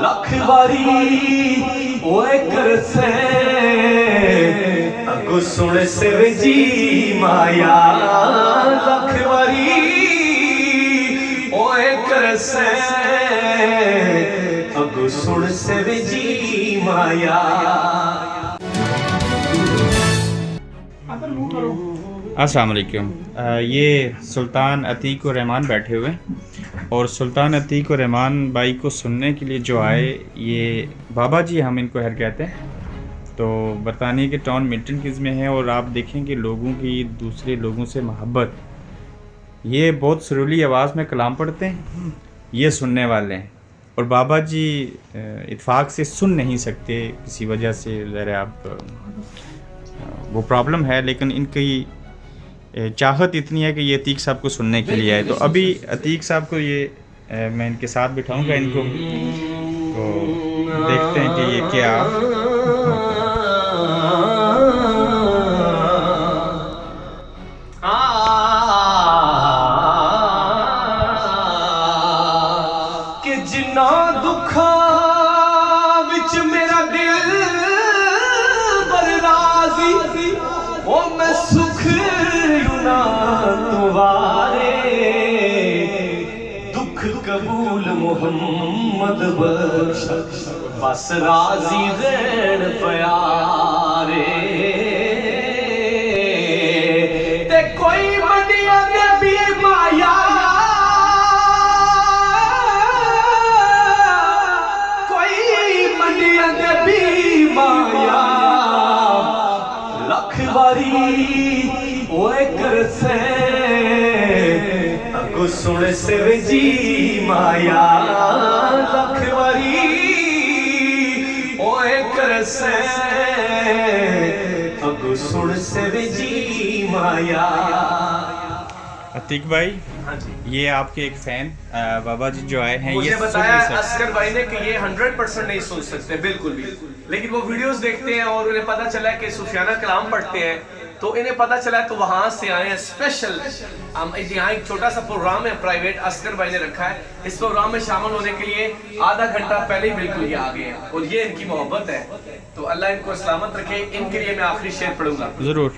लख बारी ओए कर से अगो सुन सिर जी माया लख बारी ओए कर से अगो सुन सिर जी माया। अस्सलाम वालेकुम। ये सुल्तान अतीक और रहमान बैठे हुए और सुल्तान अतीक और रहमान भाई को सुनने के लिए जो आए, ये बाबा जी हम इनको हर कहते हैं। तो बरतानिया के टाउन मिल्टन किड्स में है और आप देखें कि लोगों की दूसरे लोगों से मोहब्बत, ये बहुत सुरीली आवाज़ में कलाम पढ़ते हैं, ये सुनने वाले हैं। और बाबा जी इत्फाक से सुन नहीं सकते किसी वजह से, ज़रा आप वो प्रॉब्लम है, लेकिन इनकी चाहत इतनी है कि ये अतीक साहब को सुनने के लिए आए। तो अभी अतीक साहब को ये मैं इनके साथ बिठाऊंगा इनको, तो देखते हैं कि ये क्या कि जिन्ना दुखा विच मेरा दिल बरराजी ओ मैं सुख ना तुम्हारे दुख कबूल मोहम्मद बख्श बस राजी रहन प्यारे ते कोई मनिया ने भी माया कोई मनिया ने भी माया लख बारी ओए कर से अगो सुन सिर जी माया लख बारी ओए कर से अगो सुन सिर जी माया। अतीक भाई, ये आपके एक फैन बाबा जी जो आए हैं, मुझे ये बताया अस्कर भाई ने कि ये 100% नहीं सुन सकते बिल्कुल भी, लेकिन वो वीडियोस देखते हैं और उन्हें पता चला कि सूफियाना कलाम पढ़ते हैं, तो इन्हें पता चला तो वहां से आए हैं स्पेशल। यहाँ एक छोटा सा प्रोग्राम है प्राइवेट, अस्कर भाई ने रखा है, इस प्रोग्राम में शामिल होने के लिए आधा घंटा पहले ही बिल्कुल ये आ गए हैं और ये इनकी मोहब्बत है। तो अल्लाह इनको सलामत रखे। इनके लिए मैं आखिरी शेर पढ़ूंगा जरूर।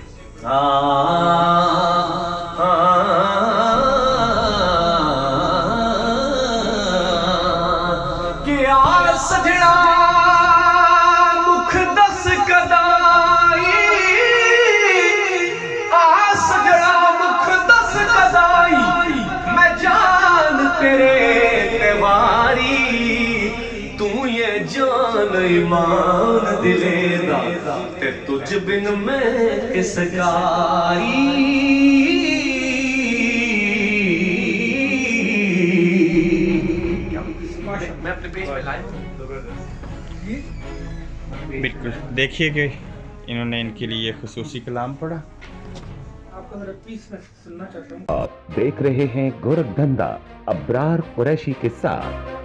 सजना मुख दस कदाई सजना मुख दस कदाई मैं जान तेरे तेवारी तू ये जान ईमान दिले दा ते तुझ बिन मैं किस कारी। मैं अपने पेज पे लाया बिल्कुल, देखिए कि इन्होंने इनके लिए खुसूसी कलाम पढ़ा। आपको जरा पीस में सुनना चाहता हूँ। आप देख रहे हैं गोरखधंधा अब्रार कुरैशी के साथ।